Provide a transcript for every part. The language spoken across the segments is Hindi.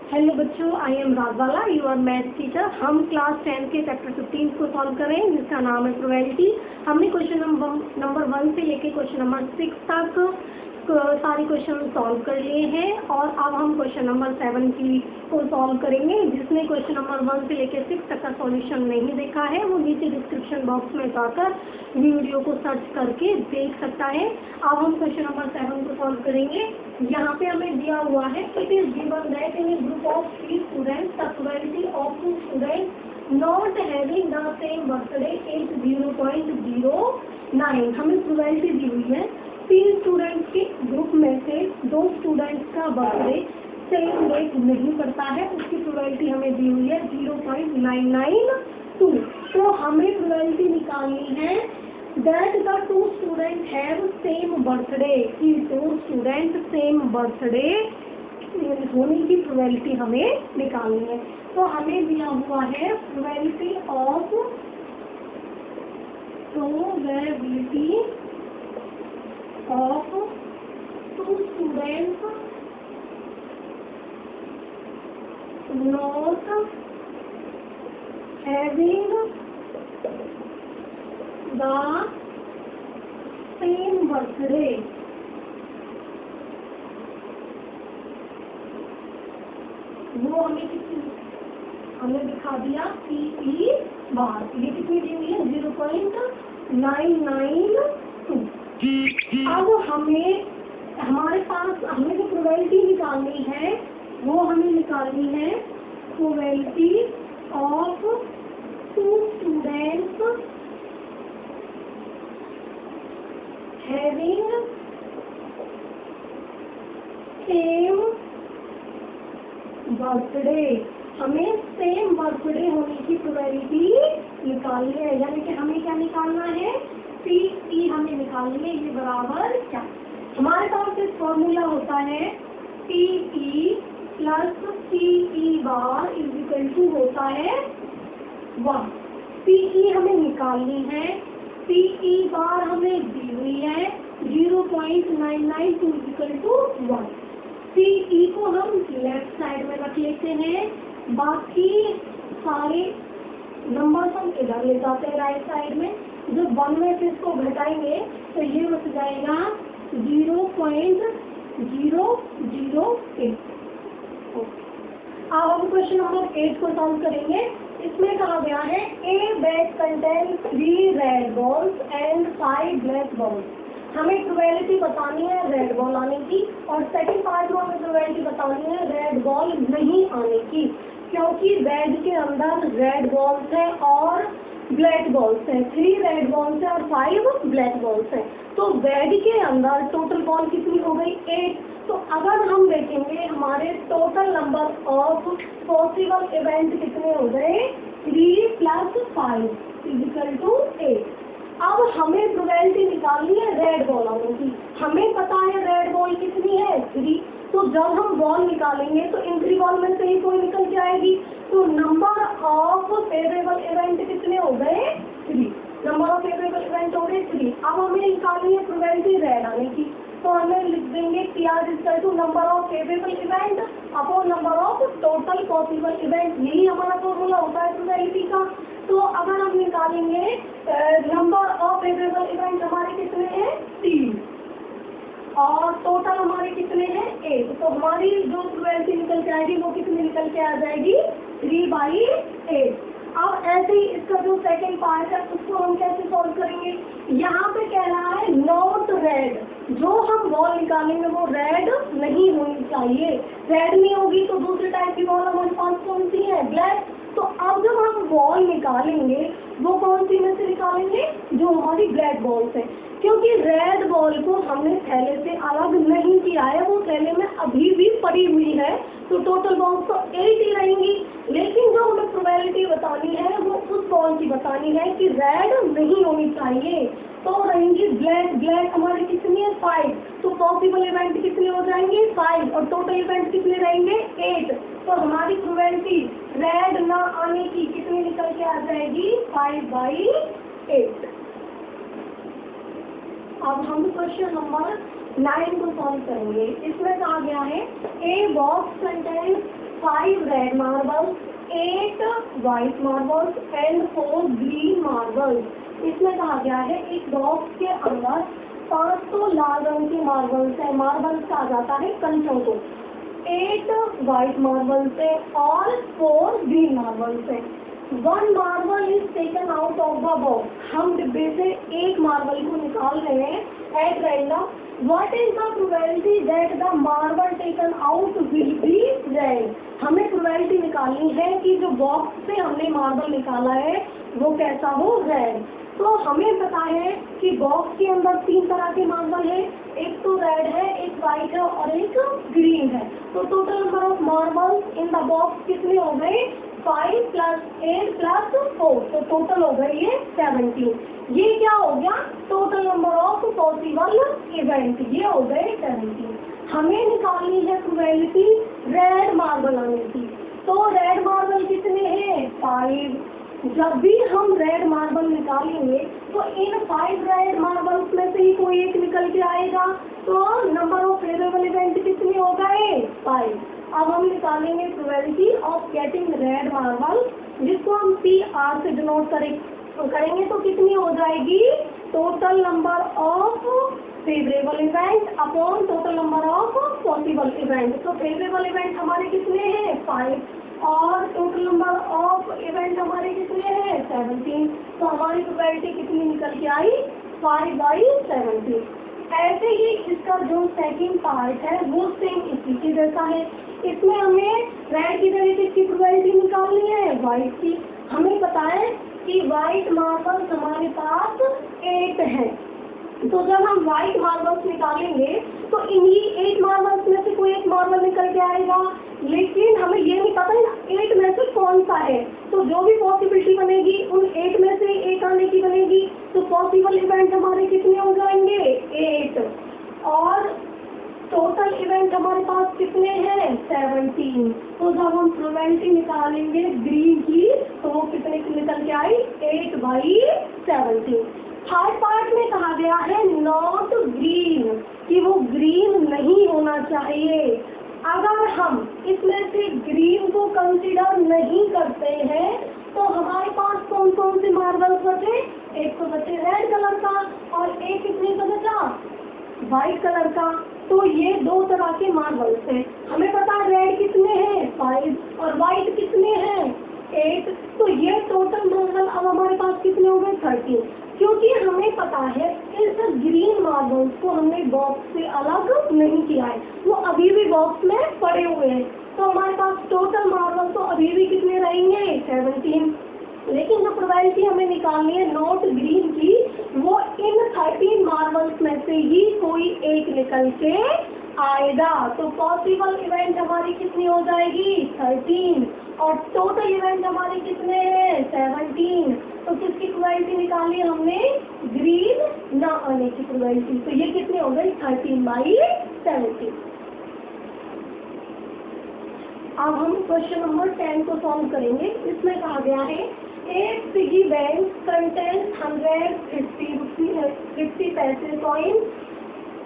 हेलो बच्चों, I am Rajwala, your math teacher. हम क्लास 10 के चैप्टर 15 को सॉल्व कर रहे हैं, जिसका नाम है प्रोबेबिलिटी। हमने क्वेश्चन नंबर 1 से लेके क्वेश्चन नंबर 6 तक सारे क्वेश्चन सॉल्व कर लिए हैं और अब हम क्वेश्चन नंबर 7 को सॉल्व करेंगे। जिसने क्वेश्चन नंबर 1 से लेकर 6 तक का सॉल्यूशन नहीं देखा है वो नीचे डिस्क्रिप्शन बॉक्स में जाकर वीडियो को सर्च करके देख सकता है। अब हम क्वेश्चन नंबर 7 को सॉल्व करेंगे। यहाँ पे हमें दिया हुआ है, it is given that in A group of 3 students the probability of 2 students not having the same birthday is 0.09। हमें प्रोबेबिलिटी दी हुई है 3 स्टूडेंट्स के ग्रुप में से 2 स्टूडेंट्स का बर्थडे सेम डेट नहीं पड़ता है, उसकी प्रोबेबिलिटी हमें दी हुई है 0.992। तो हमें प्रोबेबिलिटी निकालनी है that the 2 student have same birthday, कि 2 स्टूडेंट सेम बर्थडे होने की प्रोबेबिलिटी हमें निकालनी है। तो हमें दिया हुआ है probability of two students not having the same birthday। वो हमें दिखा दिया PE बार, ये कितनी दी हुई है 0.992। अब हमारे पास हमें जो प्रोबेबिलिटी निकालनी है वो हमें निकालनी है probability of 2 students having same birthday. हमें सेम बर्थडे होने की प्रोबेबिलिटी निकालनी है, यानी कि हमें क्या निकालना है, PE हमें निकालनी है। ये बराबर क्या, हमारे पास एक फॉर्मूला होता है PE plus PE bar is equal to होता है 1। PE हमें निकालनी है, PE बार हमें दी हुई है 0.992 इज इक्वल टू 1। PE को हम लेफ्ट साइड में रख लेते हैं, बाकी सारे नंबर हम इधर ले जाते हैं राइट साइड में। जब 1 में से इसको घटाएंगे तो ये बच जाएगा 0.008। अब हम क्वेश्चन नंबर 8 को सॉल्व करेंगे। इसमें कहा गया है ए bag contain 3 red balls and 5 black balls. हमें प्रोबेबिलिटी बतानी है रेड बॉल आने की, और सेकंड पार्ट में हमें प्रोबेबिलिटी बतानी है रेड बॉल नहीं आने की, क्योंकि बैग के अंदर रेड बॉल्स है और ब्लैक बॉल्स हैं। 3 रेड बॉल्स है और 5 ब्लैक बॉल्स हैं। तो बैग के अंदर टोटल बॉल कितनी हो गई 8। तो अगर हम देखेंगे हमारे total number of possible event कितने हो गए 3 + 5 = 8। अब हमें प्रोबेबिलिटी निकालनी है रेड बॉल आने की। हमें पता है रेड बॉल कितनी है 3। तो जब हम बॉल निकालेंगे तो इन 3 बॉल में से ही कोई निकल के आएगी। तो नंबर ऑफ फेवरेबल इवेंट कितने हो गए 3। नंबर ऑफ फेवरेबल इवेंट हो गए 3। अब हमें निकालनी है प्रोबेबिलिटी रेड आने की, तो हमें लिख देंगे PR = number of favourable event upon number of total possible event. यही हमारा फॉर्मूला होता है प्रोबेबिलिटी का। तो अगर हम निकालेंगे नंबर ऑफ फेवरेबल इवेंट हमारे कितने हैं 3 और टोटल हमारे कितने हैं 8, तो हमारी जो प्रोबेबिलिटी निकल के आएगी वो कितनी निकल के आ जाएगी 3/8। अब ऐसे ही इसका जो सेकंड पार्ट है उसको हम कैसे सॉल्व करेंगे। यहाँ पे कह रहा है नॉट रेड, जो हम बॉल निकालेंगे वो रेड नहीं होनी चाहिए। रेड नहीं होगी तो दूसरे टाइप की बॉल हमारे पास कौन सी है, ब्लैक। तो अब जब हम बॉल निकालेंगे वो कौन सी में से निकालेंगे, जो हमारी ब्लैक बॉल्स है, क्योंकि रेड बॉल को हमने थैले से अलग नहीं किया है, वो थैले में अभी भी पड़ी हुई है। तो टोटल बॉल्स तो 8 ही रहेंगी, लेकिन जो हमें प्रोबेबिलिटी बतानी है वो उस बॉल की बतानी है कि रेड नहीं होनी चाहिए। तो रहेंगी ब्लैक। ब्लैक हमारी कितनी है 5। तो पॉसिबल इवेंट कितने हो जाएंगे 5 और टोटल इवेंट कितने रहेंगे 8। तो हमारी प्रोबेबिलिटी रेड ना आने की कितनी निकल के आ जाएगी 5/8। अब हम क्वेश्चन नंबर 9 को सॉल्व करेंगे। इसमें कहा गया है a box contains 5 5 red marbles, 8 white marbles and 4 green marbles. इसमें कहा गया है एक बॉक्स के अंदर 500 लाल रंग के मार्बल्स है, मार्बल्स कहा जाता है कंचों को, 8 व्हाइट मार्बल्स है और 4 ग्रीन मार्बल्स है। 1 marble is taken out of the box, हम डिब्बे से एक मार्बल को निकाल रहे हैं at random. What is the probability that the marble taken out will be red? हमें प्रोबेबिलिटी निकालनी है कि जो बॉक्स से हमने मार्बल निकाला है वो कैसा हो, रेड। तो हमें पता है कि बॉक्स के अंदर 3 तरह के मार्बल है, एक तो रेड है, एक वाइट है और एक ग्रीन है। तो total number of marbles in the box कितने हो गए, 5 + 8 + 4, तो टोटल हो गए ये 17। ये क्या हो गया, total number of possible event, ये हो गए 17। हमें निकालनी है प्रोबेबिलिटी रेड मार्बल आने की। तो रेड मार्बल कितने हैं, 5। जब भी हम रेड मार्बल निकालेंगे तो इन 5 रेड मार्बल्स में से ही कोई एक निकल के आएगा, तो नंबर ऑफ फेवरेबल इवेंट कितने हो गए, 5। अब हम निकालेंगे probability of getting red marble, जिसको हम PR से डिनोट करेंगे तो कितनी हो जाएगी, total number of favourable event upon total number of possible event. तो फेवरेबल इवेंट हमारे कितने हैं, 5 और टोटल नंबर ऑफ इवेंट हमारे कितने हैं, 17। तो हमारी प्रोबेबिलिटी कितनी निकल के आई, 5/17। ऐसे ही इसका जो सेकंड पार्ट है वो सेम इसी के जैसा है। इसमें हमें रेड की जगह किसकी प्रोबेबिलिटी निकालनी है, व्हाइट की। हमें पता है कि व्हाइट मार्बल्स हमारे पास 8 है, तो जब हम व्हाइट मार्बल्स निकालेंगे तो इन्हीं 8 मार्बल्स में से कोई एक मार्बल निकल के आएगा, लेकिन हमें ये नहीं पता 8 में से कौन सा है। तो जो भी पॉसिबिलिटी बनेगी उन 8 में से एक आने की बनेगी, तो पॉसिबल इवेंट हमारे कितने हो जाएंगे, 8। और टोटल इवेंट हमारे पास कितने हैं, 17। तो जब हम प्रोबेबिलिटी निकालेंगे ग्रीन की तो वो कितने की निकल के आई, 8/17। थर्ड पार्ट में कहा गया है नॉट ग्रीन, कि वो ग्रीन नहीं होना चाहिए। अगर हम इसमें से ग्रीन को कंसीडर नहीं करते हैं तो हमारे पास कौन कौन से मार्बल्स बचे, एक तो बचे रेड कलर का और एक कितने का बचा, व्हाइट कलर का। तो ये 2 तरह के मार्बल्स हैं। हमें पता है रेड कितने हैं, 5 और व्हाइट कितने हैं, 8। तो ये टोटल मार्बल अब हमारे पास कितने हो गए, 13। क्योंकि हमें पता है इस ग्रीन मार्बल्स को हमने बॉक्स से अलग नहीं किया है, वो अभी भी बॉक्स में पड़े हुए हैं। तो हमारे पास टोटल मार्बल तो अभी भी कितने रहेंगे, 17। लेकिन जो प्रोबेबिलिटी हमें निकालनी है नॉट ग्रीन की, वो इन 13 मार्बल्स में से ही कोई एक निकल के आएगा। तो पॉसिबल इवेंट हमारी कितनी हो जाएगी, 13 और टोटल इवेंट हमारे कितने हैं, 17। तो किसकी प्रोबेबिलिटी निकाली हमने, ग्रीन ना आने की प्रोबेबिलिटी। तो ये कितने हो गए, 13/17। अब हम क्वेश्चन नंबर 10 को सॉल्व करेंगे। इसमें कहा गया है एक पिगी बैंक कंटेन्स 150 पैसे coin,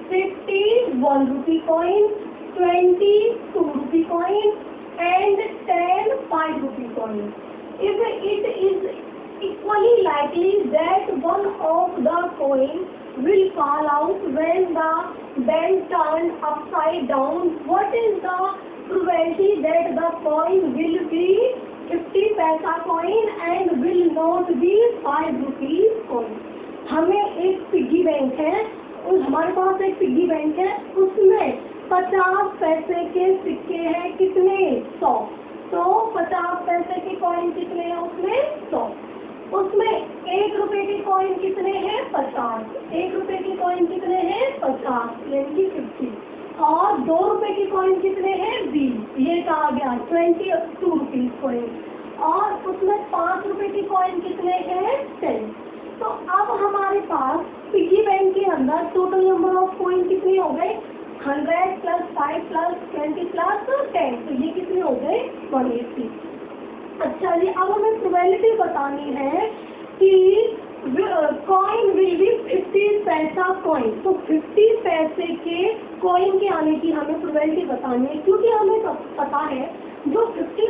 51 rupee coin, 20 2 rupee coin and 10 5 rupee coin. If it is equally likely that one of the coin will fall out when the bank turns upside down, what is the probability that the coin will be 50 paisa coin and will not be 5 rupees coin? हमें एक पिगी बैंक है, हमारे पास एक पिगी बैंक है, उसमें 50 पैसे के सिक्के हैं, कितने, 100। तो 50 पैसे के कॉइन कितने हैं उसमें, 100। उसमें 1 रुपए के कॉइन कितने हैं, 50। 1 रुपए के कॉइन कितने हैं, 50 यानी कि 50। और 2 रुपए के कॉइन कितने हैं, 20। ये कहा गया 22 रुपीज कॉइन। और उसमें 5 रुपए के कॉइन कितने हैं, 10। तो अब हमारे पास पिगी बैंक के अंदर टोटल नंबर ऑफ कॉइन कितने हो गए, 100 + 5 + 20 + 10। तो ये कितने हो गए, 180। अच्छा जी, अब हमें प्रोबेबिलिटी बतानी है कि कॉइन विल बी 50 पैसा कॉइन। तो 50 पैसे के कॉइन के आने की हमें प्रोबेबिलिटी बतानी है, क्योंकि हमें पता है जो 50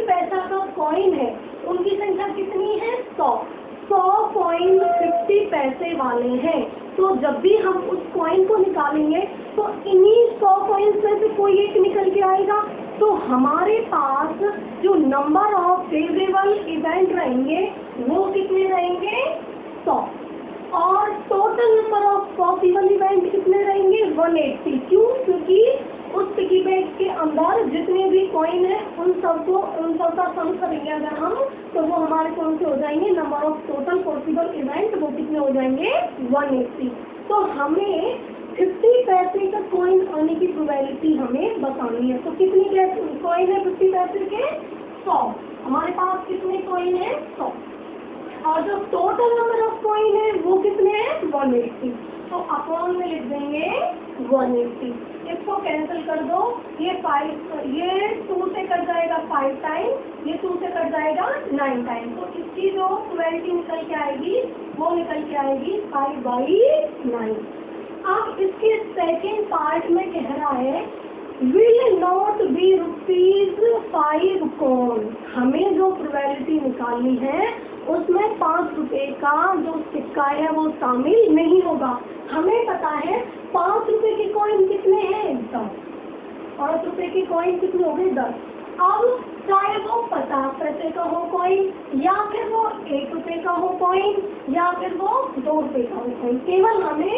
कॉइन है उनकी संख्या कितनी है? 100 कॉइन 50 पैसे वाले हैं। तो जब भी हम उस कॉइन को निकालेंगे तो इन्हीं 100 कॉइन्स में से कोई एक निकल के आएगा। तो हमारे पास जो नंबर ऑफ फेवरेबल इवेंट रहेंगे वो कितने रहेंगे? 100। और total number of possible event कितने रहेंगे? 180। क्यों? क्योंकि उस पिगी बैंक के अंदर जितने भी कॉइन है उन सब का सम करेंगे अगर हम, तो वो हमारे कौन से हो जाएंगे? Number of total possible event वो कितने हो जाएंगे? 180। तो हमें 50 पैसे का कॉइन आने की प्रोबेबिलिटी हमें बतानी है। तो कितनी कॉइन है 50 पैसे के? 100। हमारे पास कितने कॉइन है? 100। और जो टोटल नंबर ऑफ कॉइन है वो कितने हैं? 180। तो अपॉन में लिख देंगे 180। इसको कैंसिल कर दो, ये 2 से कट जाएगा 5 टाइम, ये 2 से कट जाएगा 9 टाइम। तो इसकी जो प्रोबेबिलिटी निकल के आएगी वो निकल के आएगी 5/9। अब इसके सेकेंड पार्ट में कह रहा है will not be ₹5 कॉइन। हमें जो प्रोबेबिलिटी निकालनी है उसमें 5 रुपए का जो सिक्का है वो शामिल नहीं होगा। हमें पता है 5 रुपए के कॉइन कितने हैं? 10। 5 रुपए के कॉइन कितने हो गए? 10। अब चाहे वो 50 पैसे का हो कॉइन, या फिर वो 1 रुपए का हो कॉइन, या फिर वो 2 रुपए का हो कॉइन, केवल हमें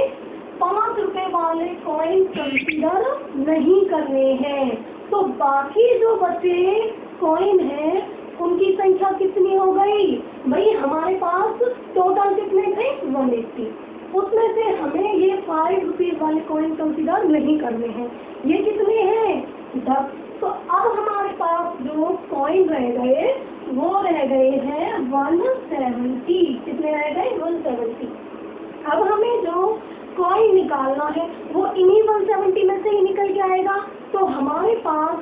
5 रुपए वाले कॉइन कंसीडर नहीं करने हैं। तो बाकी जो बचे कॉइन हैं उनकी संख्या कितनी हो गई? भाई हमारे पास टोटल कितने थे? 180। उसमें से हमें ये 5 रुपीज वाले कॉइन कंसीडर नहीं करने हैं। ये कितने हैं? 10। तो अब हमारे पास जो कॉइन रह गए वो रह गए हैं 170। कितने रह गए? 170। अब हमें जो कॉइन निकालना है वो इन्हीं 170 में से ही निकल के आएगा। तो हमारे पास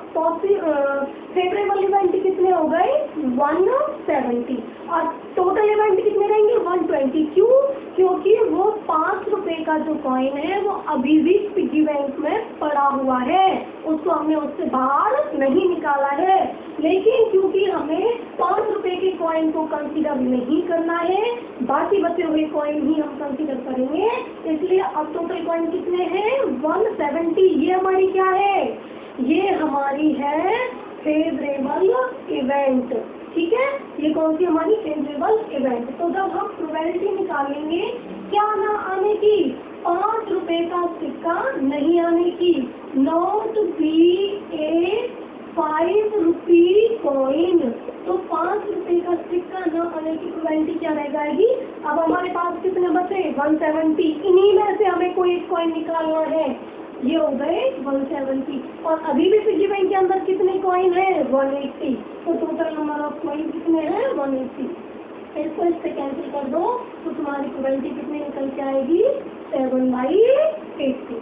फेवरेबल इवेंट कितने हो गए? 170। और टोटल इवेंट कितने रहेंगे? 120। क्यों? क्योंकि वो 5 रुपए का जो कॉइन है वो अभी भी पिगी बैंक में पड़ा हुआ है, उसको हमने उससे बाहर नहीं निकाला है। लेकिन क्योंकि हमें 5 रुपए के कॉइन को कंसीडर नहीं करना है, बाकी बचे हुए कॉइन ही हम कंसीडर करेंगे, इसलिए अब टोटल कॉइन कितने हैं? 170। ये हमारी क्या है? ये हमारी है फेवरेबल इवेंट। ठीक है, ये कौन सी हमारी फेवरेबल इवेंट। तो जब हम प्रोबेबिलिटी निकालेंगे क्या ना आने की? 5 रुपए का सिक्का नहीं आने की, not be A 5 rupee coin. तो 5 रुपए का सिक्का न आने की प्रोबेबिलिटी क्या रह जाएगी? अब हमारे पास कितने बचे? 170। इन्हीं में से हमें कोई एक कॉइन निकालना है। ये हो गए 170। और अभी भी पिगी बैंक के अंदर कितने कॉइन है? 180। तो टोटल नंबर ऑफ कॉइन कितने हैं? 180। इसको इससे कैंसिल कर दो तो तुम्हारी प्रोबेबिलिटी कितनी निकल के आएगी? 7/80।